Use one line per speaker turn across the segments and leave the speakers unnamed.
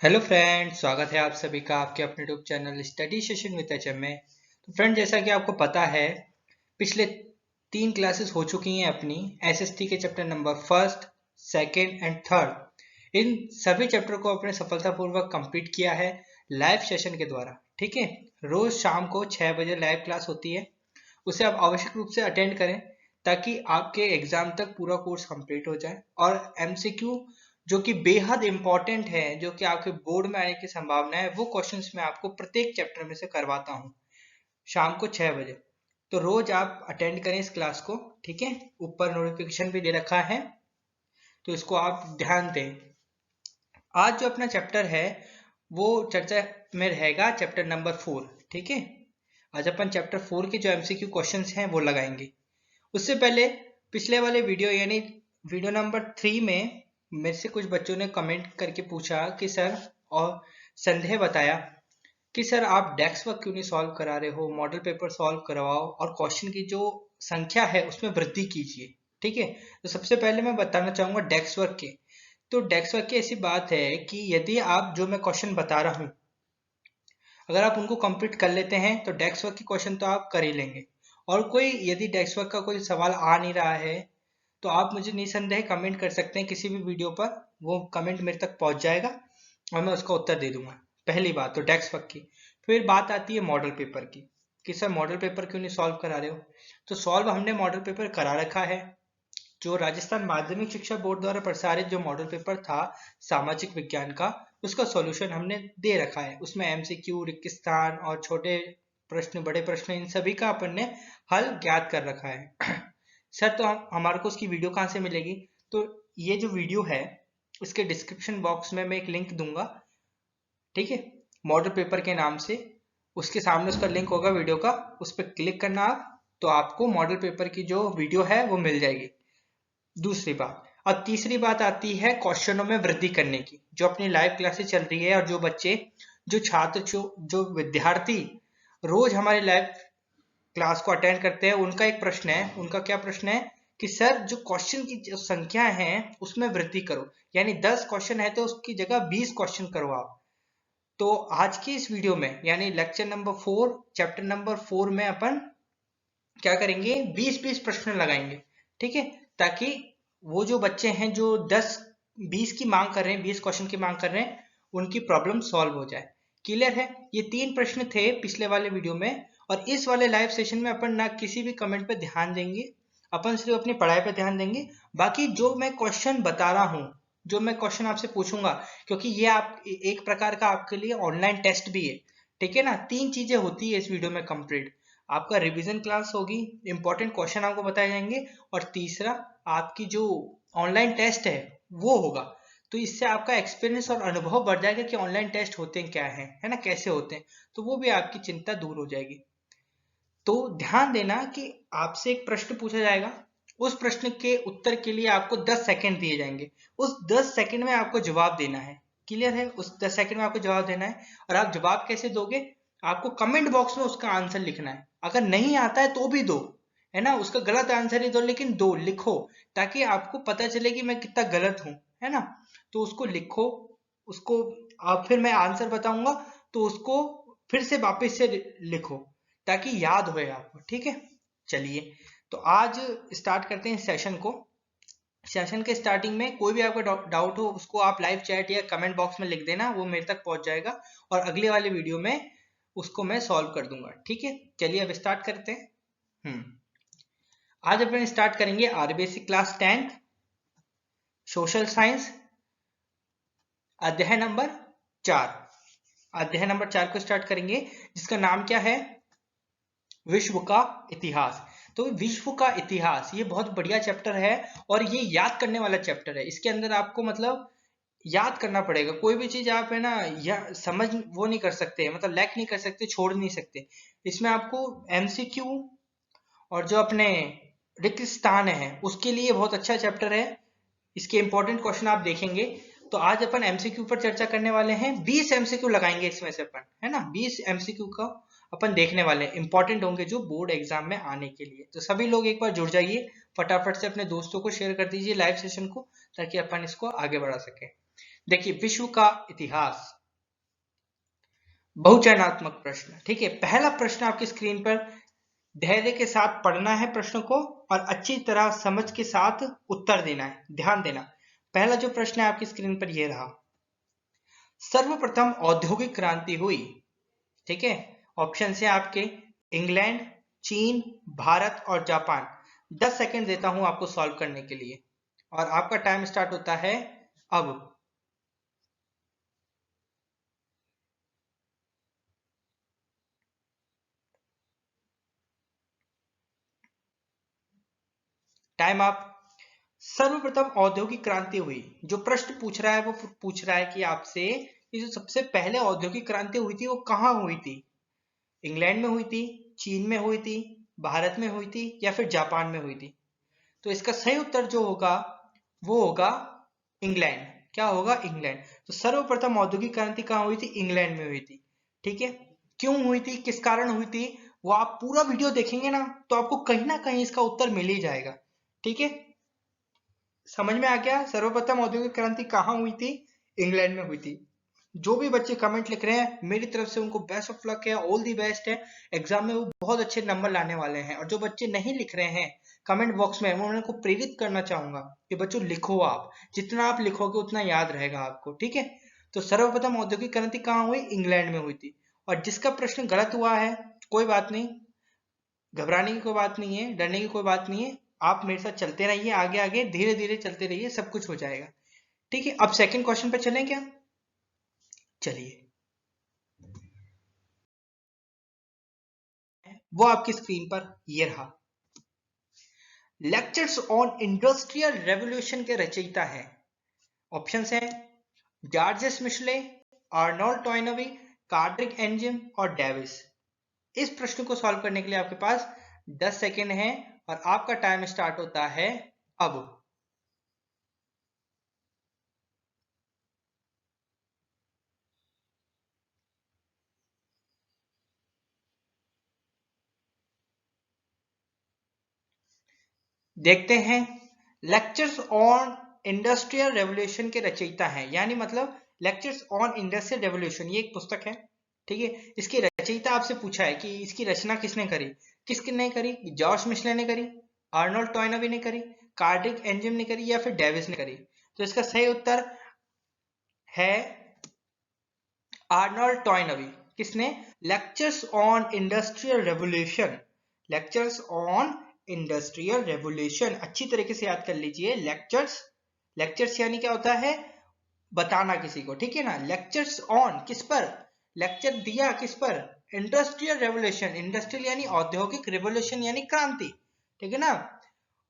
Hello friend, स्वागत है आप सभी का आपके अपने YouTube channel study session with HM में। तो फ्रेंड, जैसा कि आपको पता है, पिछले 3 क्लासेस हो चुकी हैं अपनी एसएसटी के chapter number first, second and third. इन सभी चैप्टर को आपने सफलतापूर्वक कंप्लीट किया है लाइव सेशन के द्वारा। ठीक है, रोज शाम को 6 बजे लाइव क्लास होती है, उसे आप आवश्यक रूप से अटेंड करें ताकि आपके एग्जाम तक पूरा कोर्स कंप्लीट हो जाए। और एमसीक्यू जो कि बेहद इंपॉर्टेंट है, जो कि आपके बोर्ड में आने की संभावना है, वो क्वेश्चंस मैं आपको प्रत्येक चैप्टर में से करवाता हूँ शाम को 6 बजे। तो रोज आप अटेंड करें इस क्लास को। ठीक है, ऊपर नोटिफिकेशन भी दे रखा है, तो इसको आप ध्यान दें। आज जो अपना चैप्टर है वो चर्चा में रहेगा चैप्टर नंबर 4। ठीक है, आज अपन चैप्टर 4 के जो एमसीक्यू क्वेश्चंस हैं वो लगाएंगे। उससे पहले पिछले वाले वीडियो यानी वीडियो नंबर 3 में मेरे से कुछ बच्चों ने कमेंट करके पूछा कि सर, और संदेह बताया कि सर आप डेस्क वर्क क्यों नहीं सॉल्व करा रहे हो, मॉडल पेपर सॉल्व करवाओ और क्वेश्चन की जो संख्या है उसमें वृद्धि कीजिए। ठीक है, तो सबसे पहले मैं बताना चाहूंगा डेस्क वर्क के। तो डेस्क वर्क की ऐसी बात है कि यदि आप जो मैं क्वेश्चन बता रहा हूँ, अगर आप उनको कंप्लीट कर लेते हैं तो डेस्क वर्क के क्वेश्चन तो आप कर ही लेंगे। और कोई यदि डेस्क वर्क का कोई सवाल आ नहीं रहा है तो आप मुझे निसंदेह कमेंट कर सकते हैं किसी भी वीडियो पर, वो कमेंट मेरे तक पहुंच जाएगा और मैं उसका उत्तर दे दूंगा। पहली बात तो डेस्क वर्क की। फिर बात आती है मॉडल पेपर की कि सर मॉडल पेपर क्यों नहीं सॉल्व करा रहे हो। तो सॉल्व हमने मॉडल पेपर करा रखा है। जो राजस्थान माध्यमिक शिक्षा बोर्ड द्वारा प्रसारित जो मॉडल पेपर था सामाजिक विज्ञान का, उसका सॉल्यूशन हमने दे रखा है। उसमें एमसीक्यू, रिक्त स्थान और छोटे प्रश्न, बड़े प्रश्न, इन सभी का अपन ने हल ज्ञात कर रखा है। सर, तो हमारे को उसकी वीडियो कहाँ से मिलेगी? तो ये जो वीडियो है इसके डिस्क्रिप्शन बॉक्स में मैं एक लिंक दूंगा। ठीक है, मॉडल पेपर के नाम से उसके सामने उसका लिंक होगा वीडियो का, उस पर क्लिक करना आप, तो आपको मॉडल पेपर की जो वीडियो है वो मिल जाएगी। दूसरी बात, और तीसरी बात आती है क्वेश्चनों में वृद्धि करने की। जो अपनी लाइव क्लासेस चल रही है और जो बच्चे, जो छात्र, जो विद्यार्थी रोज हमारे लाइव क्लास को अटेंड करते हैं, उनका एक प्रश्न है। उनका क्या प्रश्न है कि सर जो क्वेश्चन की जो संख्या है उसमें वृद्धि करो, यानी 10 क्वेश्चन है तो उसकी जगह 20 क्वेश्चन करो आप। तो आज की इस वीडियो में यानी लेक्चर नंबर 4 चैप्टर नंबर 4 में अपन क्या करेंगे, 20-20 प्रश्न लगाएंगे। ठीक है, ताकि वो जो बच्चे हैं जो 10-20 की मांग कर रहे हैं, 20 क्वेश्चन की मांग कर रहे हैं, उनकी प्रॉब्लम सॉल्व हो जाए। क्लियर है? ये 3 प्रश्न थे पिछले वाले वीडियो में, और इस वाले लाइव सेशन में अपन ना किसी भी कमेंट पे ध्यान देंगे, अपन सिर्फ अपनी पढ़ाई पे ध्यान देंगे। बाकी जो मैं क्वेश्चन बता रहा हूँ, जो मैं क्वेश्चन आपसे पूछूंगा, क्योंकि ये आप एक प्रकार का आपके लिए ऑनलाइन टेस्ट भी है। ठीक है ना, 3 चीजें होती है इस वीडियो में कंप्लीट। आपका रिवीजन क्लास होगी, इंपॉर्टेंट क्वेश्चन आपको बताए जाएंगे, और तीसरा आपकी जो ऑनलाइन टेस्ट है वो होगा। तो इससे आपका एक्सपीरियंस और अनुभव बढ़ जाएगा कि ऑनलाइन टेस्ट होते हैं क्या है ना, कैसे होते हैं। तो वो भी आपकी चिंता दूर हो जाएगी। तो ध्यान देना कि आपसे एक प्रश्न पूछा जाएगा, उस प्रश्न के उत्तर के लिए आपको 10 सेकंड दिए जाएंगे। उस 10 सेकंड में आपको जवाब देना है। क्लियर है? उस 10 सेकंड में आपको जवाब देना है। और आप जवाब कैसे दोगे? आपको कमेंट बॉक्स में उसका आंसर लिखना है। अगर नहीं आता है तो भी दो, है ना, उसका गलत आंसर ही दो, लेकिन दो लिखो, ताकि आपको पता चले कि मैं कितना गलत हूं, है ना। तो उसको लिखो, उसको आप, फिर मैं आंसर बताऊंगा तो उसको फिर से वापस से लिखो, ताकि याद होए आपको। ठीक है, चलिए तो आज स्टार्ट करते हैं सेशन को। सेशन के स्टार्टिंग में कोई भी आपका डाउट हो उसको आप लाइव चैट या कमेंट बॉक्स में लिख देना, वो मेरे तक पहुंच जाएगा और अगले वाले वीडियो में उसको मैं सॉल्व कर दूंगा। ठीक है, चलिए अब स्टार्ट करते हैं। आज अपन स्टार्ट करेंगे आरबीएससी क्लास 10 सोशल साइंस अध्याय नंबर 4। अध्याय नंबर 4 को स्टार्ट करेंगे, जिसका नाम क्या है, विश्व का इतिहास। तो विश्व का इतिहास ये बहुत बढ़िया चैप्टर है और ये याद करने वाला चैप्टर है। इसके अंदर आपको मतलब याद करना पड़ेगा। कोई भी चीज आप है ना या समझ वो नहीं कर सकते, मतलब लैक नहीं कर सकते, छोड़ नहीं सकते। इसमें आपको एमसीक्यू और जो अपने रिक्त स्थान है उसके लिए बहुत अच्छा चैप्टर है। इसके इंपॉर्टेंट क्वेश्चन आप देखेंगे। तो आज अपन एमसीक्यू पर चर्चा करने वाले हैं। 20 एमसीक्यू लगाएंगे इसमें से अपन, है ना, 20 एमसीक्यू का अपन देखने वाले हैं, इंपॉर्टेंट होंगे जो बोर्ड एग्जाम में आने के लिए। तो सभी लोग एक बार जुड़ जाइए, फटाफट से अपने दोस्तों को शेयर कर दीजिए लाइव सेशन को, ताकि अपन इसको आगे बढ़ा सके। देखिए, विश्व का इतिहास, बहुचयनात्मक प्रश्न। ठीक है, पहला प्रश्न आपकी स्क्रीन पर, धैर्य के साथ पढ़ना है प्रश्न को और अच्छी तरह समझ के साथ उत्तर देना है, ध्यान देना। पहला जो प्रश्न है आपकी स्क्रीन पर ये रहा, सर्वप्रथम औद्योगिक क्रांति हुई। ठीक है, ऑप्शन है आपके इंग्लैंड, चीन, भारत और जापान। 10 सेकंड देता हूं आपको सॉल्व करने के लिए और आपका टाइम स्टार्ट होता है अब। टाइम आप। सर्वप्रथम औद्योगिक क्रांति हुई, जो प्रश्न पूछ रहा है वो पूछ रहा है कि आपसे कि जो सबसे पहले औद्योगिक क्रांति हुई थी वो कहाँ हुई थी? इंग्लैंड में हुई थी, चीन में हुई थी, भारत में हुई थी या फिर जापान में हुई थी? तो इसका सही उत्तर जो होगा वो होगा इंग्लैंड। क्या होगा? इंग्लैंड। तो सर्वप्रथम औद्योगिक क्रांति कहाँ हुई थी? इंग्लैंड में हुई थी। ठीक है, क्यों हुई थी, किस कारण हुई थी, वो आप पूरा वीडियो देखेंगे ना तो आपको कहीं ना कहीं इसका उत्तर मिल ही जाएगा। ठीक है, समझ में आ गया? सर्वप्रथम औद्योगिक क्रांति कहाँ हुई थी? इंग्लैंड में हुई थी। जो भी बच्चे कमेंट लिख रहे हैं मेरी तरफ से उनको बेस्ट ऑफ लक है, ऑल दी बेस्ट है। एग्जाम में वो बहुत अच्छे नंबर लाने वाले हैं। और जो बच्चे नहीं लिख रहे हैं कमेंट बॉक्स में, मैं उनको प्रेरित करना चाहूंगा कि बच्चों लिखो, आप जितना आप लिखोगे उतना याद रहेगा आपको। ठीक है, तो सर्वप्रथम औद्योगिक क्रांति कहाँ हुई? इंग्लैंड में हुई थी। और जिसका प्रश्न गलत हुआ है कोई बात नहीं, घबराने की कोई बात नहीं है, डरने की कोई बात नहीं है। आप मेरे साथ चलते रहिए, आगे आगे धीरे धीरे चलते रहिए, सब कुछ हो जाएगा। ठीक है, अब सेकंड क्वेश्चन पे चलें क्या? चलिए, वो आपकी स्क्रीन पर ये रहा। लेक्चर्स ऑन इंडस्ट्रियल रेवोल्यूशन के रचयिता है, ऑप्शंस हैं जॉर्जेस मिशले, आर्नोल्ड टॉयनबी, कार्ड्रिक एंजिम और डेविस। इस प्रश्न को सॉल्व करने के लिए आपके पास 10 सेकेंड है और आपका टाइम स्टार्ट होता है अब। देखते हैं, लेक्चर्स ऑन इंडस्ट्रियल रेवोल्यूशन के रचयिता हैं, यानी मतलब लेक्चर्स ऑन इंडस्ट्रियल रेवोल्यूशन ये एक पुस्तक है। ठीक है, इसकी रचयिता आपसे पूछा है कि इसकी रचना किसने करी, किसने करी? जॉर्ज मिशले ने करी, आर्नोल्ड टॉयनबी ने करी, कार्ड्रिक एंजिम ने करी या फिर डेविस ने करी? तो इसका सही उत्तर है आर्नोल्ड टॉयनबी। किसने? Lectures on industrial revolution, lectures on industrial revolution. अच्छी तरीके से याद कर लीजिए, लेक्चर्स, लेक्चर्स यानी क्या होता है? बताना किसी को। ठीक है ना, लेक्चर्स ऑन किस पर? लेक्चर दिया किस पर? इंडस्ट्रियल रेवोल्यूशन, इंडस्ट्रियल यानी औद्योगिक, रेवोल्यूशन यानी क्रांति। ठीक है ना,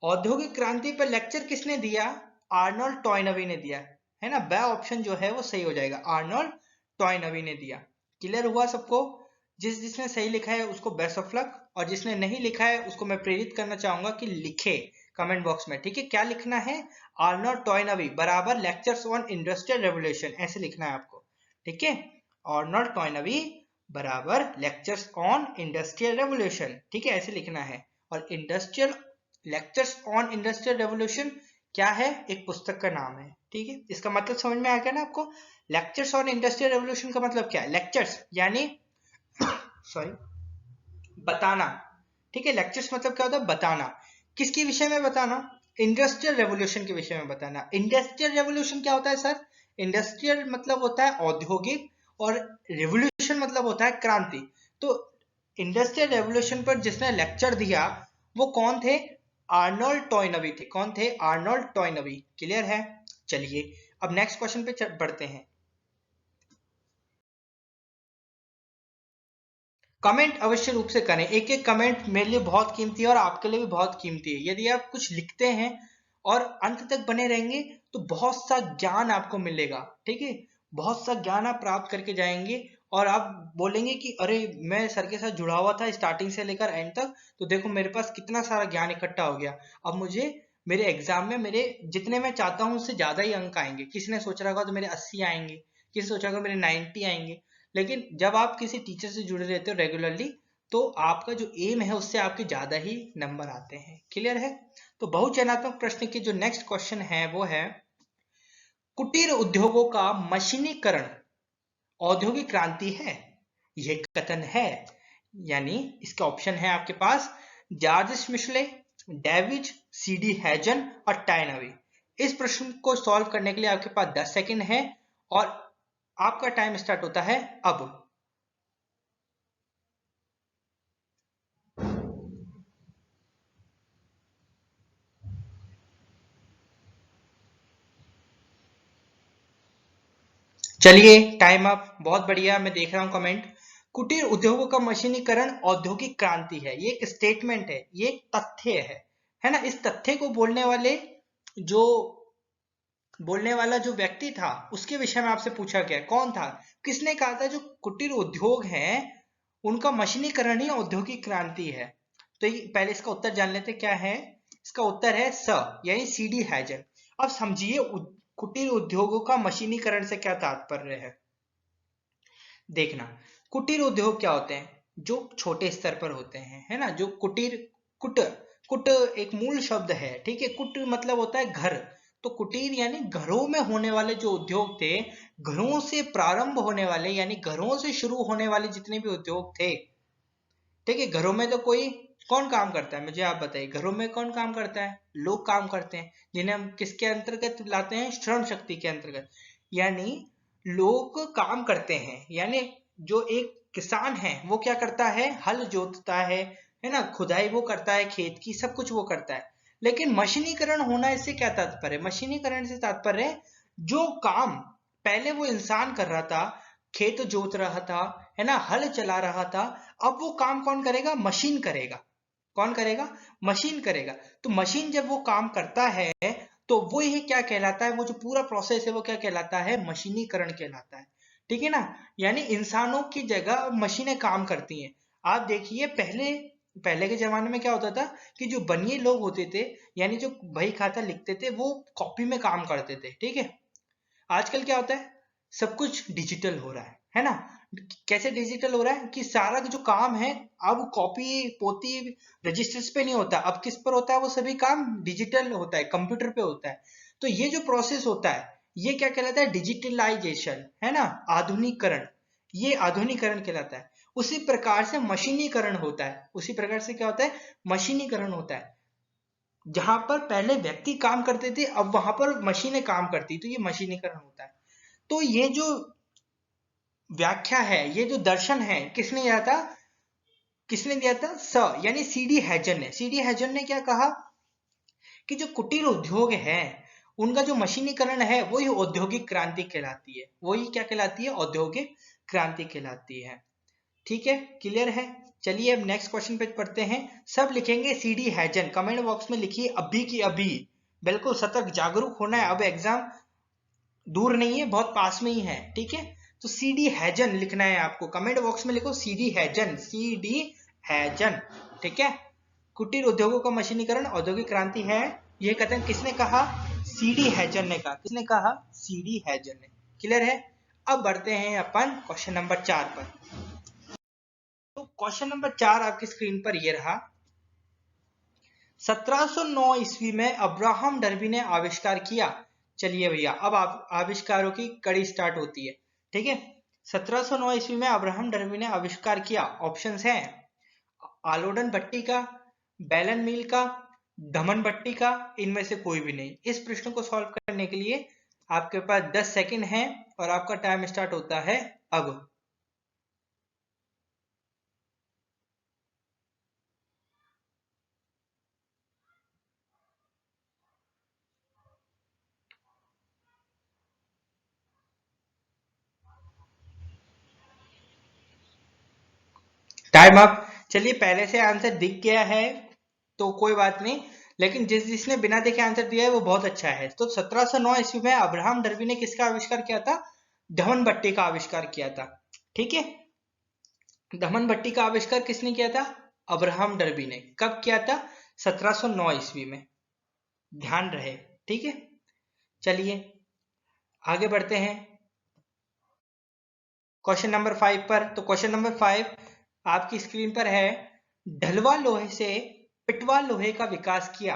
औद्योगिक क्रांति पर लेक्चर किसने दिया? आर्नोल्ड टॉयनबी ने दिया है ना। ब ऑप्शन जो है वो सही हो जाएगा, आर्नोल्ड टॉयनबी ने दिया। क्लियर हुआ सबको? जिसने सही लिखा है उसको बेस्ट ऑफ लक, और जिसने नहीं लिखा है उसको मैं प्रेरित करना चाहूंगा कि लिखे कमेंट बॉक्स में। ठीक है, क्या लिखना है? आर्नोल्ड टॉयनबी बराबर लेक्चर्स ऑन इंडस्ट्रियल रेवोल्यूशन, ऐसे लिखना है आपको। ठीक है, आर्नोल्ड टॉयनबी बराबर लेक्चर्स ऑन इंडस्ट्रियल रेवोल्यूशन, ठीक है, ऐसे लिखना है। और industrial, lectures on industrial revolution क्या है? एक पुस्तक का नाम है। ठीक है, इसका मतलब समझ में आ गया ना आपको? लेक्चर्स ऑन इंडस्ट्रियल रेवोल्यूशन का मतलब क्या है? लेक्चर्स यानी सॉरी, बताना। ठीक है, लेक्चर्स मतलब क्या होता है? बताना। किसके विषय में बताना? इंडस्ट्रियल रेवोल्यूशन के विषय में बताना। इंडस्ट्रियल रेवोल्यूशन क्या होता है सर? इंडस्ट्रियल मतलब होता है औद्योगिक और रेवोल्यूशन मतलब होता है क्रांति। तो इंडस्ट्रियल रेवोल्यूशन पर जिसने लेक्चर दिया वो कौन थे? आर्नोल्ड टॉयनबी थे। कौन थे? Arnold Toynbee. क्लियर है? चलिए अब नेक्स्ट क्वेश्चन पे बढ़ते हैं। कमेंट अवश्य रूप से करें, एक एक कमेंट मेरे लिए बहुत कीमती है और आपके लिए भी बहुत कीमती है। यदि आप कुछ लिखते हैं और अंत तक बने रहेंगे तो बहुत सा ज्ञान आपको मिलेगा। ठीक है, बहुत सा ज्ञान आप प्राप्त करके जाएंगे और आप बोलेंगे कि अरे मैं सर के साथ जुड़ा हुआ था स्टार्टिंग से लेकर एंड तक, तो देखो मेरे पास कितना सारा ज्ञान इकट्ठा हो गया। अब मुझे मेरे एग्जाम में मेरे जितने मैं चाहता हूँ उससे ज्यादा ही अंक आएंगे। किसी ने सोच रहा होगा तो मेरे 80 आएंगे, किसी ने सोचा होगा मेरे 90 आएंगे। लेकिन जब आप किसी टीचर से जुड़े रहते हो रेगुलरली तो आपका जो एम है उससे आपके ज्यादा ही नंबर आते हैं। क्लियर है? तो बहुचयनात्मक प्रश्न के जो नेक्स्ट क्वेश्चन है वो है, कुटीर उद्योगों का मशीनीकरण औद्योगिक क्रांति है? यह कथन है। यानी इसका ऑप्शन है आपके पास जॉर्ज श्मिशले, डेविड सीडी हैजन और टाइनवी। इस प्रश्न को सॉल्व करने के लिए आपके पास 10 सेकंड है और आपका टाइम स्टार्ट होता है अब। चलिए टाइम अप। बहुत बढ़िया, मैं देख रहा हूं कमेंट। कुटीर उद्योगों का मशीनीकरण औद्योगिक क्रांति है, ये एक स्टेटमेंट है, ये एक तथ्य है ना। इस तथ्य को बोलने वाला जो व्यक्ति था उसके विषय में आपसे पूछा गया, कौन था, किसने कहा था जो कुटीर उद्योग हैं उनका मशीनीकरण ही औद्योगिक क्रांति है। तो पहले इसका उत्तर जान लेते क्या है। इसका उत्तर है स यानी सीडी हैजन। अब समझिए कुटीर उद्योगों का मशीनीकरण से क्या तात्पर्य है। देखना, कुटीर उद्योग क्या होते हैं, जो छोटे स्तर पर होते हैं, है ना। जो कुट कुट एक मूल शब्द है, ठीक है। कुट मतलब होता है घर, तो कुटीर यानी घरों में होने वाले जो उद्योग थे, घरों से प्रारंभ होने वाले यानी घरों से शुरू होने वाले जितने भी उद्योग थे, ठीक है। घरों में तो कौन काम करता है, मुझे आप बताइए, घरों में कौन काम करता है, लोग काम करते हैं, जिन्हें हम किसके अंतर्गत लाते हैं, श्रम शक्ति के अंतर्गत। यानी लोग काम करते हैं, यानी जो एक किसान है वो क्या करता है, हल जोतता है ना, खुदाई वो करता है खेत की, सब कुछ वो करता है। लेकिन मशीनीकरण होना, इससे क्या तात्पर्य, मशीनीकरण से तात्पर्य जो काम पहले वो इंसान कर रहा था, खेत जोत रहा था, है ना, हल चला रहा था, अब वो काम कौन करेगा, मशीन करेगा। कौन करेगा, मशीन करेगा। तो मशीन जब वो काम करता है तो वो ही क्या कहलाता है, वो जो पूरा प्रोसेस है वो क्या कहलाता है, मशीनीकरण कहलाता है, ठीक है ना। यानी इंसानों की जगह मशीनें काम करती हैं। आप देखिए पहले के जमाने में क्या होता था कि जो बनिए लोग होते थे, यानी जो बही खाता लिखते थे, वो कॉपी में काम करते थे, ठीक है। आजकल क्या होता है, सब कुछ डिजिटल हो रहा है ना। कैसे डिजिटल हो रहा है कि सारा जो काम है अब कॉपी पोती रजिस्टर्स पे नहीं होता, अब किस पर होता है, वो सभी काम डिजिटल होता है, कंप्यूटर पे होता है। तो ये जो प्रोसेस होता है ये क्या कहलाता है, डिजिटलाइजेशन, है ना, आधुनिकीकरण। ये आधुनिकीकरण कहलाता है। उसी प्रकार से मशीनीकरण होता है, उसी प्रकार से क्या होता है, मशीनीकरण होता है। जहां पर पहले व्यक्ति काम करते थे अब वहां पर मशीनें काम करती, तो ये मशीनीकरण होता है। तो ये जो व्याख्या है, ये जो दर्शन है, किसने दिया था, यानी सीडी हैजन ने। सीडी हैजन ने क्या कहा कि जो कुटीर उद्योग है उनका जो मशीनीकरण है वही औद्योगिक क्रांति कहलाती है, वही क्या कहलाती है, औद्योगिक क्रांति कहलाती है। ठीक है, क्लियर है। चलिए अब नेक्स्ट क्वेश्चन पे पढ़ते हैं। सब लिखेंगे सीडी हैजन, कमेंट बॉक्स में लिखिए अभी की अभी। बिल्कुल सतर्क जागरूक होना है, अब एग्जाम दूर नहीं है, बहुत पास में ही है, ठीक है। तो सीडी हैजन लिखना है आपको, कमेंट बॉक्स में लिखो सीडी हैजन, सीडी हैजन, ठीक है। कुटीर उद्योगों का मशीनीकरण औद्योगिक क्रांति है, यह कथन किसने कहा, सीडी हैजन ने कहा। किसने कहा, सीडी हैजन ने। क्लियर है। अब बढ़ते हैं अपन क्वेश्चन नंबर 4 पर। तो क्वेश्चन नंबर 4 आपकी स्क्रीन पर यह रहा। 1709 ईस्वी में अब्राहम डर्बी ने आविष्कार किया। चलिए भैया, अब आविष्कारों की कड़ी स्टार्ट होती है, ठीक है। 1709 ईस्वी में अब्राहम डर्बी ने आविष्कार किया। ऑप्शंस हैं आलोडन भट्टी का, बेलन मील का, धमन भट्टी का, इनमें से कोई भी नहीं। इस प्रश्न को सॉल्व करने के लिए आपके पास 10 सेकंड है और आपका टाइम स्टार्ट होता है अब। Time up. चलिए पहले से आंसर दिख गया है तो कोई बात नहीं, लेकिन जिसने बिना देखे आंसर दिया है वो बहुत अच्छा है। तो 1709 ईस्वी में अब्राहम डर्बी ने किसका आविष्कार किया था, धमन भट्टी का आविष्कार किया था, ठीक है। धमन भट्टी का आविष्कार किसने किया था, अब्राहम डर्बी ने। कब किया था, 1709 ईस्वी में, ध्यान रहे, ठीक है। चलिए आगे बढ़ते हैं क्वेश्चन नंबर 5 पर। तो क्वेश्चन नंबर 5 आपकी स्क्रीन पर है। ढलवा लोहे से पिटवा लोहे का विकास किया।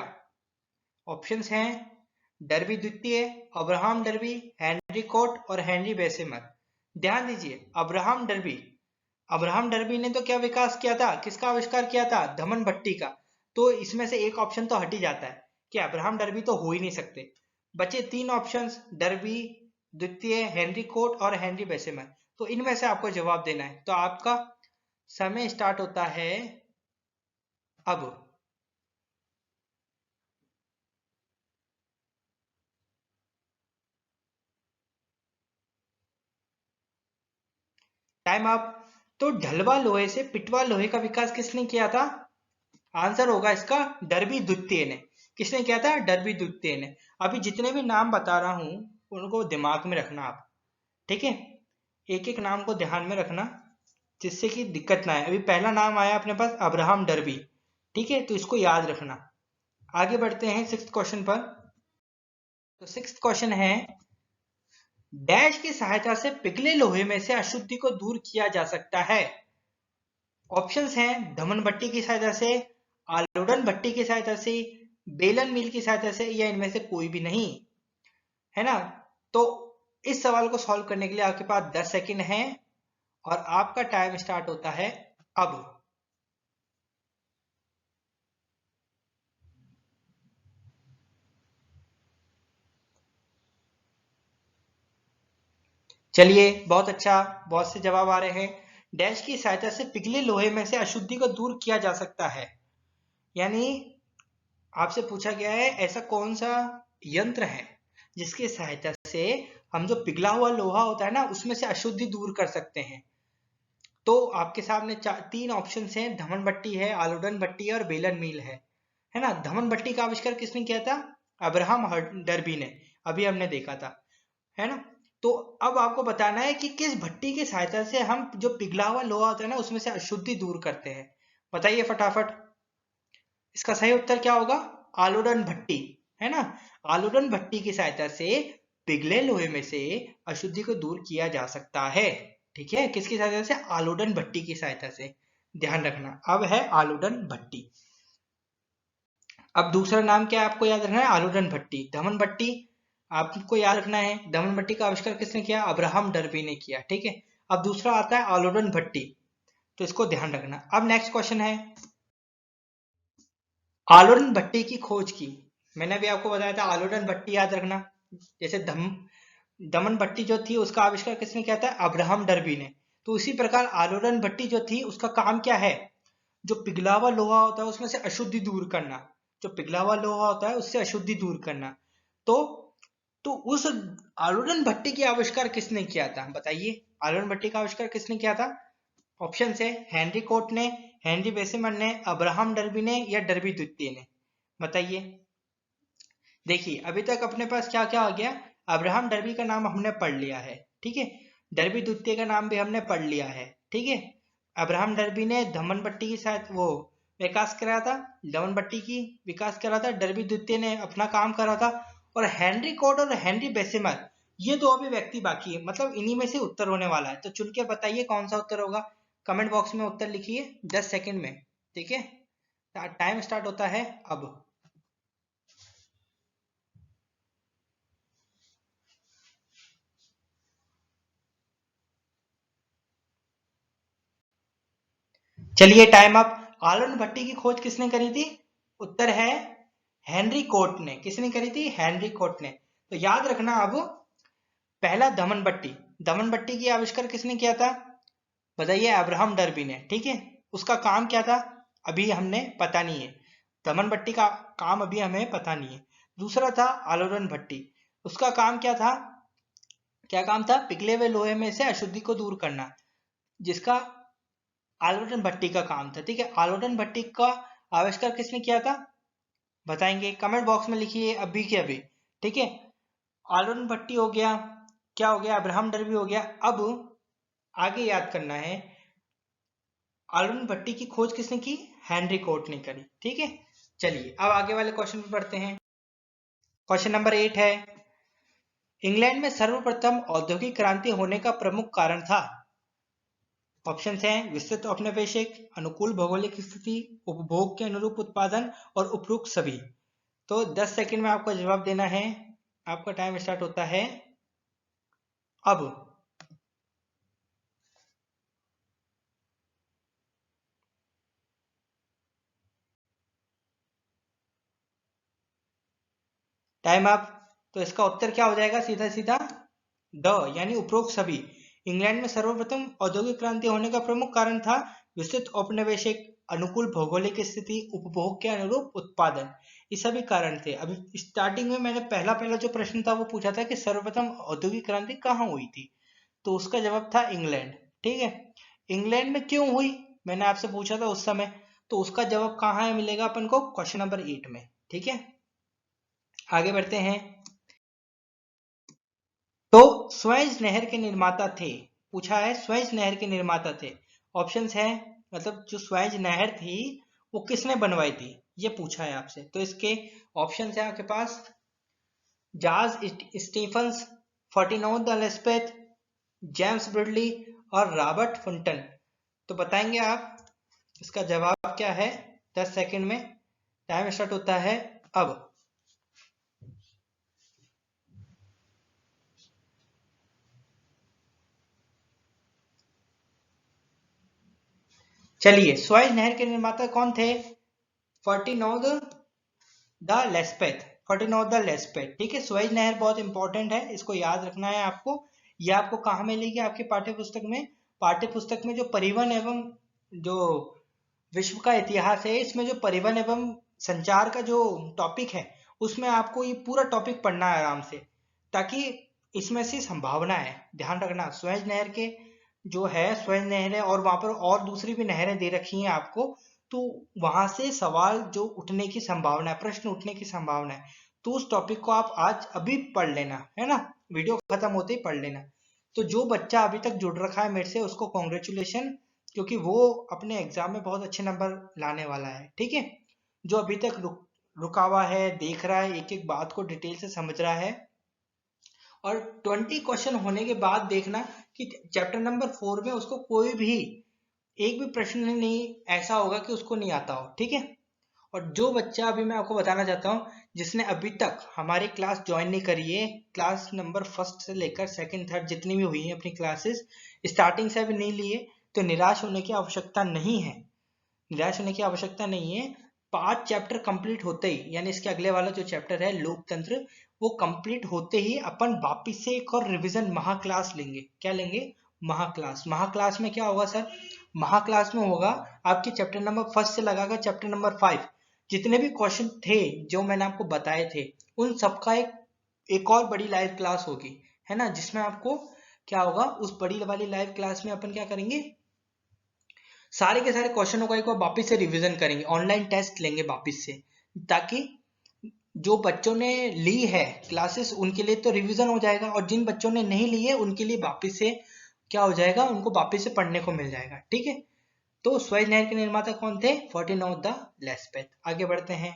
ऑप्शंस हैं डर्बी द्वितीय, अब्राहम डर्बी, हेनरी कोट और हेनरी बेसेमर। ध्यान दीजिए, अब्राहम डर्बी ने तो क्या विकास किया था, किसका आविष्कार किया था, धमन भट्टी का। तो इसमें से एक ऑप्शन तो हट ही जाता है कि अब्राहम डर्बी तो हो ही नहीं सकते। बचे 3 ऑप्शंस, डर्बी द्वितीय, हेनरी कोट और हेनरी बेसेमर। तो इनमें से आपको जवाब देना है। तो आपका समय स्टार्ट होता है अब। Time up. तो ढलवा लोहे से पिटवा लोहे का विकास किसने किया था? आंसर होगा इसका डर्बी द्वितीय ने। किसने किया था? डर्बी द्वितीय ने। अभी जितने भी नाम बता रहा हूं उनको दिमाग में रखना आप, ठीक है? एक एक नाम को ध्यान में रखना जिससे कि दिक्कत ना आए। अभी पहला नाम आया अपने पास अब्राहम डर्बी, ठीक है? तो इसको याद रखना। आगे बढ़ते हैं 6th क्वेश्चन पर। तो 6th क्वेश्चन है, डैश की सहायता से पिघले लोहे में से अशुद्धि को दूर किया जा सकता है। ऑप्शंस हैं धमन भट्टी की सहायता से, आलोडन भट्टी की सहायता से, बेलन मील की सहायता से, या इनमें से कोई भी नहीं, है ना? तो इस सवाल को सॉल्व करने के लिए आपके पास 10 सेकंड हैं और आपका टाइम स्टार्ट होता है अब। चलिए, बहुत अच्छा, बहुत से जवाब आ रहे हैं। डैश की सहायता से पिघले लोहे में से अशुद्धि को दूर किया जा सकता है, यानी आपसे पूछा गया है ऐसा कौन सा यंत्र है जिसकी सहायता से हम जो पिघला हुआ लोहा होता है ना उसमें से अशुद्धि दूर कर सकते हैं। तो आपके सामने 3 ऑप्शन हैं, धमन भट्टी है, आलोडन भट्टी है और बेलन मील है ना? धमन भट्टी का आविष्कार किसने किया था? अब्राहम डर्बी ने, अभी हमने देखा था, है ना? तो अब आपको बताना है कि किस भट्टी की सहायता से हम जो पिघला हुआ लोहा होता है ना उसमें से अशुद्धि दूर करते हैं। बताइए फटाफट। इसका सही उत्तर क्या होगा? आलोडन भट्टी, है ना? आलोडन भट्टी की सहायता से पिघले लोहे में से अशुद्धि को दूर किया जा सकता है, ठीक है? किसकी सहायता से? आलोडन भट्टी की सहायता से। ध्यान रखना, अब है आलोडन भट्टी। अब दूसरा नाम क्या है आपको याद रखना है? आलोडन भट्टी। धमन भट्टी आपको याद रखना है, धमन भट्टी का आविष्कार किसने किया? अब्राहम डर्बी ने किया, ठीक है? अब दूसरा आता है आलोडन भट्टी, तो इसको ध्यान रखना। अब नेक्स्ट क्वेश्चन है, आलोडन भट्टी की खोज की। मैंने अभी आपको बताया था आलोडन भट्टी याद रखना। जैसे दमन भट्टी जो थी उसका आविष्कार किसने किया था? अब्राहम डर्बी ने। तो उसी प्रकार आलोडन भट्टी जो थी उसका काम क्या है? जो पिघला हुआ लोहा होता है उसमें से अशुद्धि दूर करना। जो पिघला हुआ लोहा होता है उससे अशुद्धि दूर करना। तो तो उस आलोडन भट्टी की आविष्कार किसने किया था? बताइए, आलोडन भट्टी का आविष्कार किसने किया था? ऑप्शन है हेनरी कोट ने, हेनरी बेसेमर ने, अब्राहम डर्बी ने या डर्बी द्वितीय ने। बताइए। देखिए, अभी तक अपने पास क्या क्या आ गया? अब्राहम डर्बी का नाम हमने पढ़ लिया है, ठीक है? डर्बी द्वितीय का नाम भी हमने पढ़ लिया है, ठीक है? अब्राहम डर्बी ने धमन भट्टी के साथ वो विकास करा था, धमन भट्टी की विकास करा था, डर्बी द्वितीय ने अपना काम करा था। और हेनरी कोट और हेनरी बेसेमर, ये दो अभी व्यक्ति बाकी है, मतलब इन्हीं में से उत्तर होने वाला है। तो चुन के बताइए कौन सा उत्तर होगा। कमेंट बॉक्स में उत्तर लिखिए 10 सेकंड में, ठीक है? टाइम स्टार्ट होता है अब। चलिए, टाइम अप। आलोन भट्टी की खोज किसने करी थी? उत्तर है हेनरी कोट ने। किसने करी थी? हेनरी कोट ने। तो याद रखना अब, पहला दमन भट्टी, दमन भट्टी की आविष्कार किसने किया था? बताइए, अब्राहम डर्बी ने, ठीक है? उसका काम क्या था अभी हमने पता नहीं है, दमन भट्टी का काम अभी हमें पता नहीं है। दूसरा था आलोडन भट्टी, उसका काम क्या था? क्या काम था? पिघले हुए लोहे में से अशुद्धि को दूर करना, जिसका आलोडन भट्टी का काम था, ठीक है? आलोडन भट्टी का आविष्कार किसने किया था? बताएंगे, कमेंट बॉक्स में लिखिए अभी के अभी, ठीक है? आलोडन भट्टी हो गया, क्या हो गया? अब्राहम डर्बी हो गया। अब आगे याद करना है, आलोडन भट्टी की खोज किसने की? हेनरी कोट ने करी, ठीक है? चलिए, अब आगे वाले क्वेश्चन पे बढ़ते हैं। क्वेश्चन नंबर 8 है, इंग्लैंड में सर्वप्रथम औद्योगिक क्रांति होने का प्रमुख कारण था। ऑप्शन हैं विस्तृत औपनिवेशिक, अनुकूल भौगोलिक स्थिति, उपभोग के अनुरूप उत्पादन और उपरोक्त सभी। तो 10 सेकंड में आपको जवाब देना है। आपका टाइम स्टार्ट होता है अब। Time up. तो इसका उत्तर क्या हो जाएगा? सीधा सीधा द, यानी उपरोक्त सभी। इंग्लैंड में सर्वप्रथम औद्योगिक क्रांति होने का प्रमुख कारण था विस्तृत औपनिवेशिक, अनुकूल भौगोलिक स्थिति, उपभोग के अनुरूप उत्पादन। ये सभी कारण थे। अभी स्टार्टिंग में मैंने पहला पहला जो प्रश्न था वो पूछा था कि सर्वप्रथम औद्योगिक क्रांति कहाँ हुई थी, तो उसका जवाब था इंग्लैंड। ठीक है, इंग्लैंड में क्यों हुई मैंने आपसे पूछा था उस समय, तो उसका जवाब कहाँ है मिलेगा अपन को? क्वेश्चन नंबर 8 में। ठीक है, आगे बढ़ते हैं। तो स्वेज नहर के निर्माता थे, पूछा है स्वेज नहर के निर्माता थे। ऑप्शंस है, मतलब जो स्वेज नहर थी वो किसने बनवाई थी, ये पूछा है आपसे। तो इसके ऑप्शंस है आपके पास जॉर्ज स्टीफंस, फर्टिनों द लेस्पेथ, जेम्स ब्रिडली और रॉबर्ट फुंटन। तो बताएंगे आप इसका जवाब क्या है? 10 सेकंड में। टाइम स्टार्ट होता है अब। चलिए, स्वेज नहर के निर्माता कौन थे? फर्टिनों द लेस्पेथ, फर्टिनों द लेस्पेथ। ठीक है, स्वेज नहर बहुत इंपॉर्टेंट है, इसको याद रखना है आपको। ये आपको कहाँ मिलेगी? आपके पाठ्य पुस्तक में। पाठ्य पुस्तक में जो परिवहन एवं जो विश्व का इतिहास है, इसमें जो परिवहन एवं संचार का जो टॉपिक है उसमें आपको ये पूरा टॉपिक पढ़ना है आराम से, ताकि इसमें से संभावना है। ध्यान रखना, स्वेज नहर के जो है स्वेज नहर है और वहां पर और दूसरी भी नहरें दे रखी हैं आपको, तो वहां से सवाल जो उठने की संभावना है, प्रश्न उठने की संभावना है। तो उस टॉपिक को आप आज अभी पढ़ लेना है ना, वीडियो खत्म होते ही पढ़ लेना। तो जो बच्चा अभी तक जुड़ रखा है मेरे से उसको कॉन्ग्रेचुलेशन, क्योंकि वो अपने एग्जाम में बहुत अच्छे नंबर लाने वाला है। ठीक है, जो अभी तक रुका हुआ है, देख रहा है, एक एक बात को डिटेल से समझ रहा है, और 20 क्वेश्चन होने के बाद देखना कि चैप्टर नंबर 4 में उसको कोई भी एक भी प्रश्न नहीं ऐसा होगा कि उसको नहीं आता हो। ठीक है, और जो बच्चा अभी मैं आपको बताना चाहता हूँ जिसने अभी तक हमारी क्लास ज्वाइन नहीं करी है, क्लास नंबर फर्स्ट से लेकर सेकंड थर्ड जितनी भी हुई है अपनी क्लासेस, स्टार्टिंग से अभी नहीं लिए, तो निराश होने की आवश्यकता नहीं है। निराश होने की आवश्यकता नहीं है। 5 चैप्टर कंप्लीट होते ही, यानी इसके अगले वाला जो चैप्टर है लोकतंत्र, वो कंप्लीट होते ही अपन वापिस से एक और रिवीजन महाक्लास लेंगे। क्या लेंगे? महाक्लास। महाक्लास में क्या होगा सर? महाक्लास में होगा आपके चैप्टर नंबर फर्स्ट से लगाकर चैप्टर नंबर 5 जितने भी क्वेश्चन थे जो मैंने आपको बताए थे, उन सबका एक और बड़ी लाइव क्लास होगी, है ना, जिसमें आपको क्या होगा, उस बड़ी वाली लाइव क्लास में अपन क्या करेंगे, सारे के सारे क्वेश्चनों का एक बार वापिस से रिवीजन करेंगे, ऑनलाइन टेस्ट लेंगे वापिस से, ताकि जो बच्चों ने ली है क्लासेस उनके लिए तो रिवीजन हो जाएगा, और जिन बच्चों ने नहीं ली है उनके लिए वापिस से क्या हो जाएगा, उनको वापिस से पढ़ने को मिल जाएगा। ठीक है, तो स्वेज नहर के निर्माता कौन थे? फर्टिनों द लेस्पेथ। आगे बढ़ते हैं।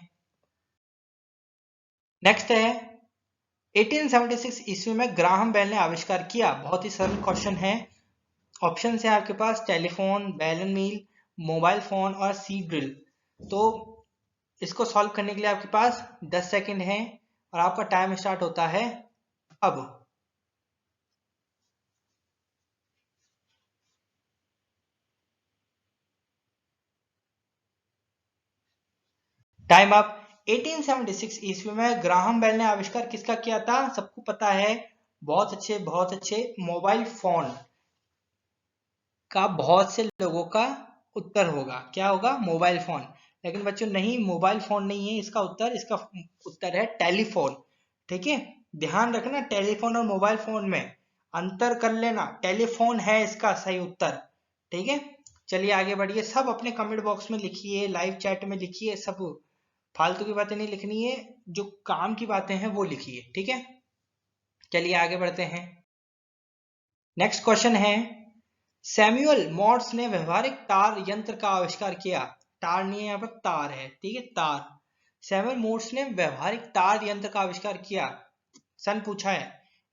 नेक्स्ट है 1876 ईस्वी में ग्राहम बेल ने आविष्कार किया। बहुत ही सरल क्वेश्चन है। ऑप्शन है आपके पास टेलीफोन, बेलन मील, मोबाइल फोन और सीड ड्रिल। तो इसको सॉल्व करने के लिए आपके पास 10 सेकंड है और आपका टाइम स्टार्ट होता है अब। Time up. 1876 ईस्वी में ग्राहम बेल ने आविष्कार किसका किया था? सबको पता है, बहुत अच्छे बहुत अच्छे। मोबाइल फोन का बहुत से लोगों का उत्तर होगा, क्या होगा? Mobile phone. लेकिन बच्चों नहीं, मोबाइल फोन नहीं है इसका उत्तर, इसका उत्तर है टेलीफोन। ठीक है, ध्यान रखना, टेलीफोन और मोबाइल फोन में अंतर कर लेना, टेलीफोन है इसका सही उत्तर। ठीक है, चलिए आगे बढ़िए। सब अपने कमेंट बॉक्स में लिखिए, लाइव चैट में लिखिए, सब फालतू की बातें नहीं लिखनी है, जो काम की बातें हैं वो लिखिए। ठीक है, चलिए आगे बढ़ते हैं। नेक्स्ट क्वेश्चन है, सैमुअल मॉर्स ने व्यवहारिक तार यंत्र का आविष्कार किया। तार नहीं है यहाँ पर, तार है। ठीक है, तार। सैमुअल मॉर्स ने व्यवहारिक तार यंत्र का आविष्कार किया। सन पूछा है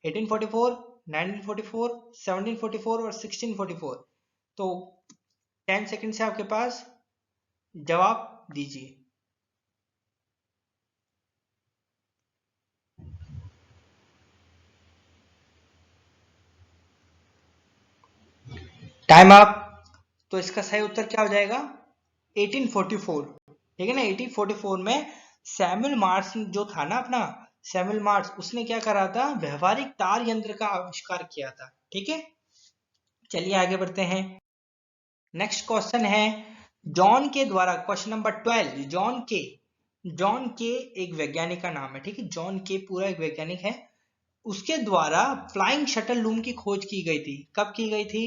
1844, 1944, 1744 और 1644। तो 10 सेकंड से आपके पास, जवाब दीजिए। Time up. तो इसका सही उत्तर क्या हो जाएगा? 1844। ठीक है ना, 1844 में सैमुअल मार्स जो था ना अपना, सैमुअल मार्स, उसने क्या करा था? व्यवहारिक तार यंत्र का आविष्कार किया था। ठीक है, चलिए आगे बढ़ते हैं। नेक्स्ट क्वेश्चन है जॉन के द्वारा, क्वेश्चन नंबर 12। जॉन के एक वैज्ञानिक का नाम है। ठीक है, जॉन के पूरा एक वैज्ञानिक है। उसके द्वारा फ्लाइंग शटल लूम की खोज की गई थी। कब की गई थी?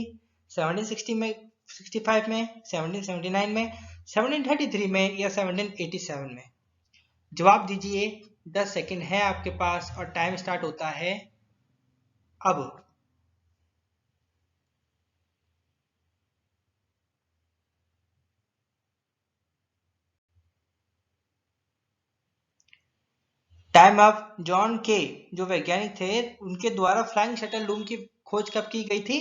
1760 में, 65 में, 1779 में, 1733 में या 1787 में? जवाब दीजिए। 10 सेकंड है आपके पास और टाइम स्टार्ट होता है अब। Time up. जॉन के जो वैज्ञानिक थे, उनके द्वारा फ्लाइंग शटल लूम की खोज कब की गई थी?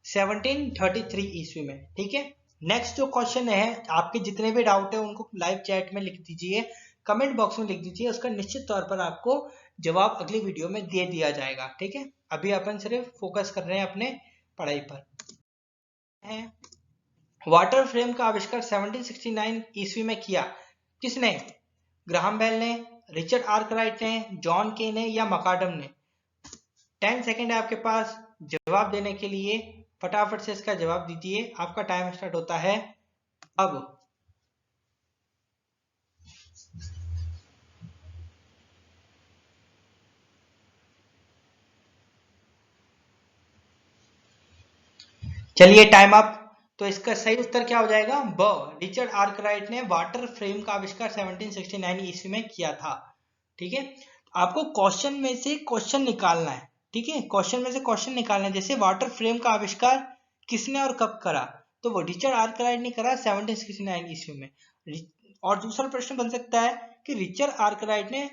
1733 ईस्वी में। ठीक है, नेक्स्ट जो क्वेश्चन है, आपके जितने भी डाउट है उनको लाइव चैट में लिख दीजिए, कमेंट बॉक्स में लिख दीजिए, उसका निश्चित तौर पर आपको जवाब अगली वीडियो में दे दिया जाएगा। ठीक है, अभी अपन सिर्फ फोकस कर रहे हैं अपने पढ़ाई पर। है वाटर फ्रेम का आविष्कार 1769 ईस्वी में किया किसने? ग्राहम बेल ने, रिचर्ड आर्कराइट ने, जॉन के ने या मकाडम ने? 10 सेकेंड है आपके पास जवाब देने के लिए, फटाफट से इसका जवाब दीजिए। आपका टाइम स्टार्ट होता है अब। चलिए टाइम अप। तो इसका सही उत्तर क्या हो जाएगा? ब, रिचर्ड आर्कराइट ने वाटर फ्रेम का आविष्कार 1769 ईस्वी में किया था। ठीक है, आपको क्वेश्चन में से क्वेश्चन निकालना है। ठीक है, क्वेश्चन में से क्वेश्चन निकालना है। जैसे वाटर फ्रेम का आविष्कार किसने और कब करा? तो वो रिचर्ड आर्कराइट ने करा 1769 ईस्वी में। और दूसरा प्रश्न बन सकता है कि रिचर्ड आर्कराइट ने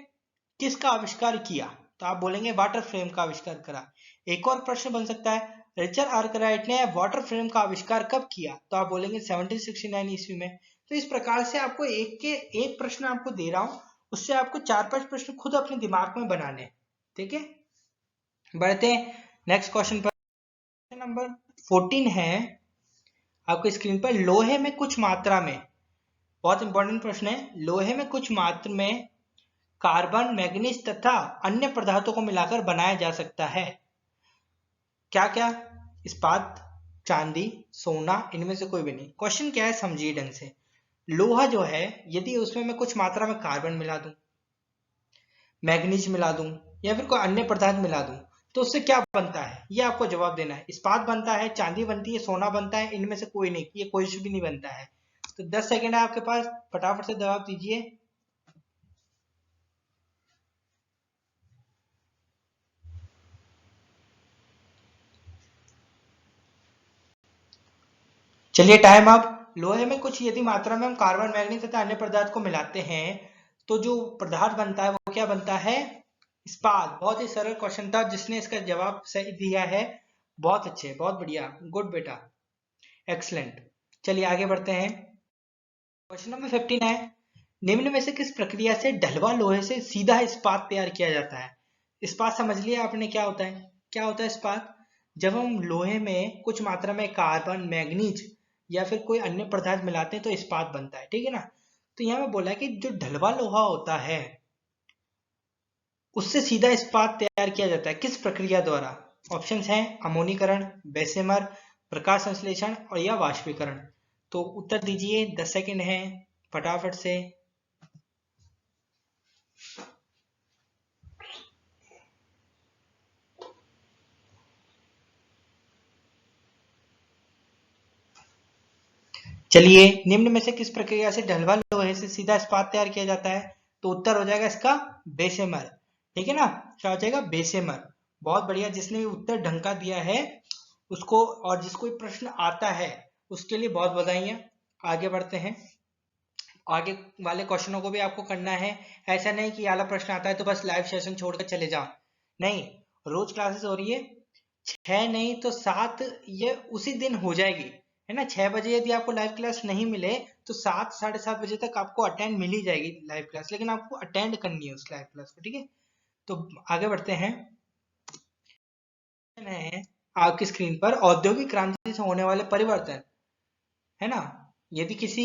किसका आविष्कार किया? तो आप बोलेंगे वाटर फ्रेम का आविष्कार करा। एक और प्रश्न बन सकता है रिचर्ड आर्कराइट ने वाटर फ्रेम का आविष्कार कब किया? तो आप बोलेंगे 1769 ईस्वी में। तो इस प्रकार से आपको एक के एक प्रश्न आपको दे रहा हूं, उससे आपको 4-5 प्रश्न खुद अपने दिमाग में बनाने। ठीक है, बढ़ते हैं नेक्स्ट क्वेश्चन पर। क्वेश्चन नंबर 14 है आपके स्क्रीन पर। लोहे में कुछ मात्रा में, बहुत इंपॉर्टेंट प्रश्न है, लोहे में कुछ मात्रा में कार्बन, मैग्नीज तथा अन्य पदार्थों को मिलाकर बनाया जा सकता है। क्या क्या? इस्पात, चांदी, सोना, इनमें से कोई भी नहीं। क्वेश्चन क्या है समझिए ढंग से। लोहा जो है, यदि उसमें मैं कुछ मात्रा में कार्बन मिला दूं, मैग्नीज मिला दूं या फिर कोई अन्य पदार्थ मिला दूं, तो उससे क्या बनता है? ये आपको जवाब देना है। इस्पात बनता है, चांदी बनती है, सोना बनता है, इनमें से कोई नहीं, ये कोई भी नहीं बनता है। तो 10 सेकंड है आपके पास, फटाफट से जवाब दीजिए। चलिए टाइम अप। लोहे में कुछ यदि मात्रा में हम कार्बन, मैग्नीज तथा अन्य पदार्थ को मिलाते हैं तो जो पदार्थ बनता है वो क्या बनता है? इस्पात। बहुत ही सरल क्वेश्चन था, जिसने इसका जवाब सही दिया है बहुत अच्छे, बहुत बढ़िया, गुड बेटा, एक्सलेंट। चलिए आगे बढ़ते हैं। क्वेश्चन नंबर 15 है निम्न में से किस प्रक्रिया से ढलवा लोहे से सीधा इस्पात तैयार किया जाता है? इस्पात समझ लिया आपने क्या होता है? क्या होता है इस्पात? जब हम लोहे में कुछ मात्रा में कार्बन, मैग्नीज या फिर कोई अन्य पदार्थ मिलाते हैं तो इस्पात बनता है। ठीक है ना, तो यहाँ पे बोला है कि जो ढलवा लोहा होता है उससे सीधा इस्पात तैयार किया जाता है किस प्रक्रिया द्वारा? ऑप्शंस हैं अमोनीकरण, बेसेमर, प्रकाश संश्लेषण और या वाष्पीकरण। तो उत्तर दीजिए, 10 सेकंड है, फटाफट से। चलिए, निम्न में से किस प्रक्रिया से ढलवा लोहे से सीधा इस्पात तैयार किया जाता है? तो उत्तर हो जाएगा इसका बेसेमर। ठीक है ना, क्या हो जाएगा? बेसेमर। बहुत बढ़िया, जिसने भी उत्तर ढंग का दिया है उसको, और जिसको प्रश्न आता है उसके लिए बहुत बधाइयां। आगे बढ़ते हैं। आगे वाले क्वेश्चनों को भी आपको करना है। ऐसा नहीं कि वाला प्रश्न आता है तो बस लाइव सेशन छोड़कर चले जाओ, नहीं, रोज क्लासेस हो रही है। 6 नहीं तो 7 ये उसी दिन हो जाएगी, है ना। 6 बजे यदि आपको लाइव क्लास नहीं मिले तो 7, 7:30 बजे तक आपको अटेंड मिल ही जाएगी लाइव क्लास, लेकिन आपको अटेंड करनी है उस लाइव क्लास को। ठीक है, तो आगे बढ़ते हैं। है आपकी स्क्रीन पर औद्योगिक क्रांति क्रांति से होने वाले परिवर्तन, है ना। यदि किसी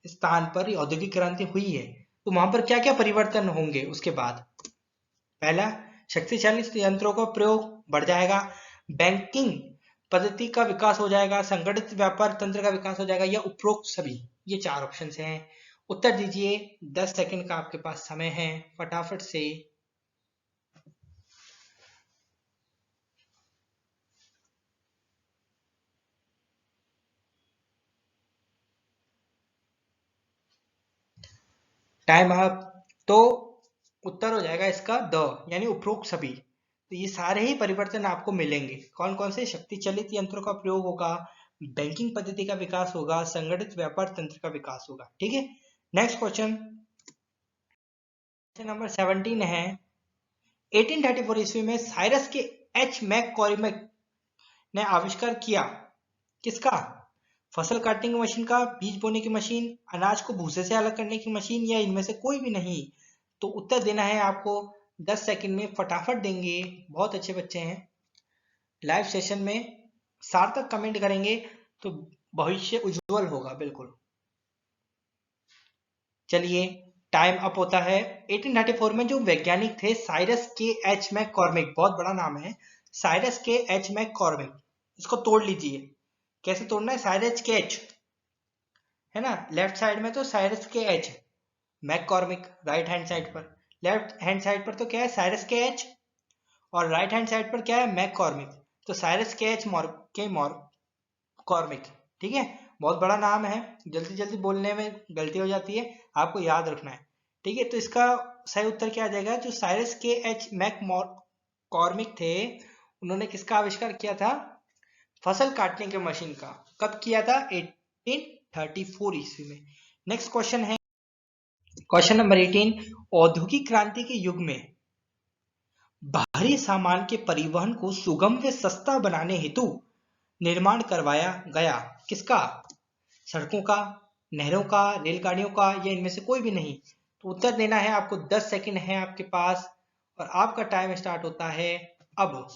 स्थान पर औद्योगिक क्रांति हुई है तो वहां पर क्या क्या परिवर्तन होंगे उसके बाद। पहला, शक्तिशाली यंत्रों का प्रयोग बढ़ जाएगा, बैंकिंग पद्धति का विकास हो जाएगा, संगठित व्यापार तंत्र का विकास हो जाएगा, या उपरोक्त सभी। ये 4 ऑप्शन हैं। उत्तर दीजिए, 10 सेकंड का आपके पास समय है, फटाफट से। Time up. तो उत्तर हो जाएगा इसका द, यानी उपरोक्त सभी। तो ये सारे ही परिवर्तन आपको मिलेंगे। कौन कौन से? शक्ति चलित यंत्रों का प्रयोग होगा, बैंकिंग पद्धति का विकास होगा, संगठित व्यापार तंत्र का विकास होगा। ठीक है, नेक्स्ट क्वेश्चन नंबर 17 है। 1834 ईस्वी में साइरस के एच मैककॉर्मिक ने आविष्कार किया, किसका? फसल काटने की मशीन का, बीज बोने की मशीन, अनाज को भूसे से अलग करने की मशीन, या इनमें से कोई भी नहीं। तो उत्तर देना है आपको 10 सेकंड में, फटाफट देंगे। बहुत अच्छे बच्चे हैं, लाइव सेशन में सार्थक कमेंट करेंगे तो भविष्य उज्जवल होगा बिल्कुल। चलिए, टाइम अप होता है। 1894 में जो वैज्ञानिक थे साइरस के एच मैककॉर्मिक, बहुत बड़ा नाम है, साइरस के एच मैककॉर्मिक। इसको तोड़ लीजिए। कैसे तोड़ना है? साइरस के एच है ना, लेफ्ट साइड में तो साइरस के H, McCormick right hand side पर। लेफ्ट हैंड साइड पर तो क्या है? साइरस के एच, और राइट हैंड साइड पर क्या है? मैककॉर्मिक। तो साइरस के एच कॉर्मिक। ठीक है, बहुत बड़ा नाम है, जल्दी जल्दी बोलने में गलती हो जाती है, आपको याद रखना है। ठीक है, तो इसका सही उत्तर क्या आ जाएगा? जो साइरस के एच मैककॉर्मिक थे, उन्होंने किसका आविष्कार किया था? फसल काटने के मशीन का। कब किया था? 1834 ईस्वी में। नेक्स्ट क्वेश्चन है क्वेश्चन नंबर 18। औद्योगिक क्रांति के युग में भारी सामान के परिवहन को सुगम व सस्ता बनाने हेतु निर्माण करवाया गया, किसका? सड़कों का, नहरों का, रेलगाड़ियों का, या इनमें से कोई भी नहीं। तो उत्तर देना है आपको, 10 सेकंड है आपके पास, और आपका टाइम स्टार्ट होता है अब।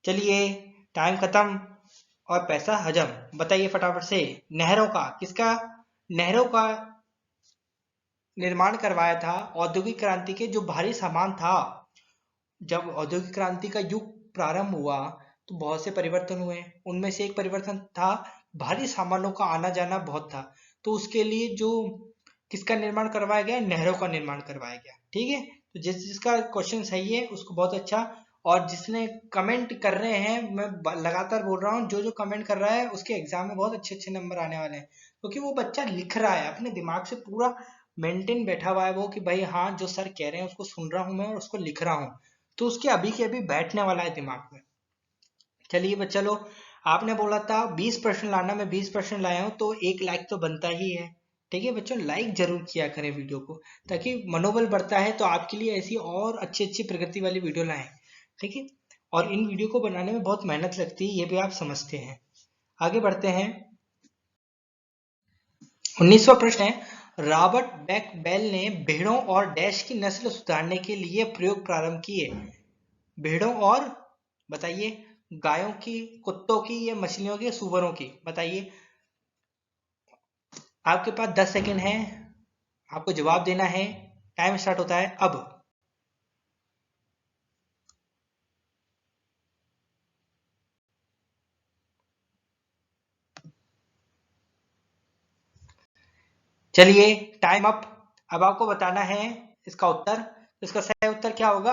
चलिए, टाइम खत्म और पैसा हजम। बताइए फटाफट से। नहरों का, किसका? नहरों का निर्माण करवाया था औद्योगिक क्रांति के जो भारी सामान था। जब औद्योगिक क्रांति का युग प्रारंभ हुआ तो बहुत से परिवर्तन हुए। उनमें से एक परिवर्तन था, भारी सामानों का आना जाना बहुत था, तो उसके लिए जो किसका निर्माण करवाया गया? नहरों का निर्माण करवाया गया। ठीक है, तो जिसका क्वेश्चन सही है उसको बहुत अच्छा। और जिसने कमेंट कर रहे हैं, मैं लगातार बोल रहा हूँ, जो जो कमेंट कर रहा है उसके एग्जाम में बहुत अच्छे अच्छे नंबर आने वाले हैं, क्योंकि वो बच्चा लिख रहा है अपने दिमाग से, पूरा मेंटेन बैठा हुआ है वो, कि भाई हाँ, जो सर कह रहे हैं उसको सुन रहा हूँ मैं और उसको लिख रहा हूँ, तो उसके अभी के अभी बैठने वाला है दिमाग में। चलिए बच्चा लो, आपने बोला था 20 प्रश्न लाना, मैं 20 प्रश्न लाया हूँ, तो 1 लाइक तो बनता ही है। ठीक है बच्चों, लाइक जरूर किया करें वीडियो को, ताकि मनोबल बढ़ता है, तो आपके लिए ऐसी और अच्छी अच्छी प्रगति वाली वीडियो लाएं। ठीक है, और इन वीडियो को बनाने में बहुत मेहनत लगती है, ये भी आप समझते हैं। आगे बढ़ते हैं। 19वां प्रश्न है, रॉबर्ट बैकबेल ने भेड़ों और डैश की नस्ल सुधारने के लिए प्रयोग प्रारंभ किए। भेड़ों और, बताइए, गायों की, कुत्तों की, या मछलियों की, सुअरों की? बताइए, आपके पास 10 सेकंड है, आपको जवाब देना है। टाइम स्टार्ट होता है अब। चलिए, टाइम अप। अब आपको बताना है इसका उत्तर। तो इसका सही उत्तर क्या होगा?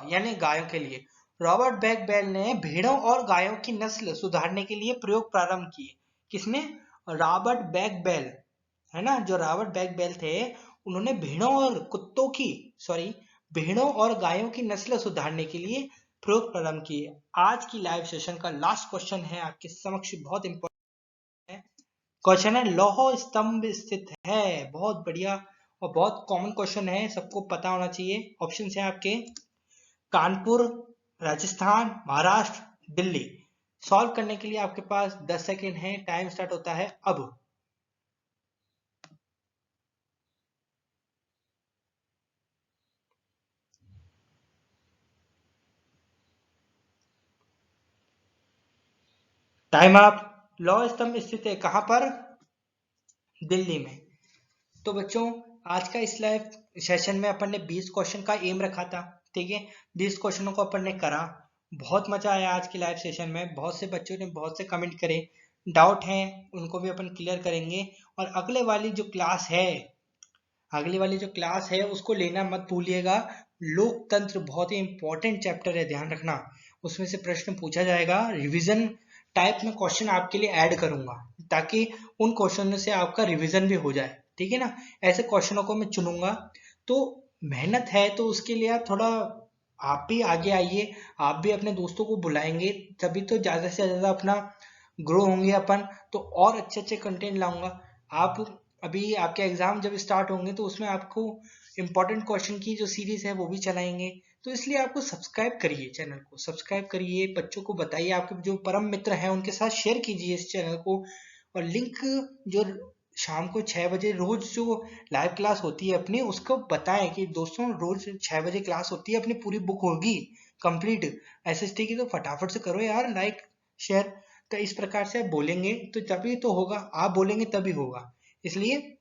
यानी गायों के लिए। रॉबर्ट बैकबेल ने भेड़ों और गायों की नस्ल सुधारने के लिए प्रयोग प्रारंभ किए। किसने? रॉबर्ट बैकबेल, है ना, जो रॉबर्ट बैकबेल थे, उन्होंने भेड़ों और कुत्तों की, सॉरी, भेड़ों और गायों की नस्ल सुधारने के लिए प्रयोग प्रारंभ किए। आज की लाइव सेशन का लास्ट क्वेश्चन है आपके समक्ष, बहुत इंपॉर्टेंट है क्वेश्चन है, लौह स्तंभ स्थित है। बहुत बढ़िया और बहुत कॉमन क्वेश्चन है, सबको पता होना चाहिए। ऑप्शन है आपके कानपुर, राजस्थान, महाराष्ट्र, दिल्ली। सॉल्व करने के लिए आपके पास 10 सेकेंड है, टाइम स्टार्ट होता है अब। Time up. लौ स्तंभ स्थित है कहाँ पर? दिल्ली में। तो बच्चों आज का इस लाइव सेशन में अपन ने 20 क्वेश्चन का एम रखा था, ठीक है। 20 क्वेश्चनों को अपन ने करा, बहुत मजा आया आज के लाइव सेशन में। बहुत से बच्चों ने बहुत से कमेंट करे, डाउट हैं उनको भी अपन क्लियर करेंगे। और अगले वाली जो क्लास है उसको लेना मत भूलिएगा। लोकतंत्र बहुत ही इंपॉर्टेंट चैप्टर है, ध्यान रखना। उसमें से प्रश्न पूछा जाएगा, रिवीजन टाइप में क्वेश्चन आपके लिए ऐड करूंगा ताकि उन क्वेश्चनों से आपका रिवीजन भी हो जाए, ठीक है ना। ऐसे क्वेश्चनों को मैं चुनूंगा। तो मेहनत है तो उसके लिए आप थोड़ा आप भी आगे आइए, आप भी अपने दोस्तों को बुलाएंगे तभी तो ज्यादा से ज्यादा अपना ग्रो होंगे अपन। तो और अच्छे अच्छे कंटेंट लाऊंगा। आप अभी आपके एग्जाम जब स्टार्ट होंगे तो उसमें आपको इम्पोर्टेंट क्वेश्चन की जो सीरीज है वो भी चलाएंगे। तो इसलिए आपको सब्सक्राइब करिए, चैनल को सब्सक्राइब करिए, बच्चों को बताइए, आपके जो परम मित्र हैं उनके साथ शेयर कीजिए इस चैनल को। और लिंक जो शाम को 6 बजे रोज जो लाइव क्लास होती है अपनी, उसको बताएं कि दोस्तों रोज 6 बजे क्लास होती है, अपनी पूरी बुक होगी कंप्लीट एसएसटी की, तो फटाफट से करो यार लाइक शेयर। तो इस प्रकार से आप बोलेंगे तो तभी तो होगा, आप बोलेंगे तभी होगा। इसलिए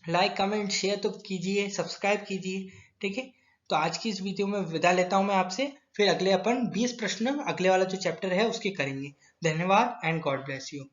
लाइक कमेंट शेयर तो कीजिए, सब्सक्राइब कीजिए, ठीक है। तो आज की इस वीडियो में विदा लेता हूं मैं आपसे, फिर अगले अपन 20 प्रश्न अगले वाला जो चैप्टर है उसके करेंगे। धन्यवाद एंड गॉड ब्लेस यू।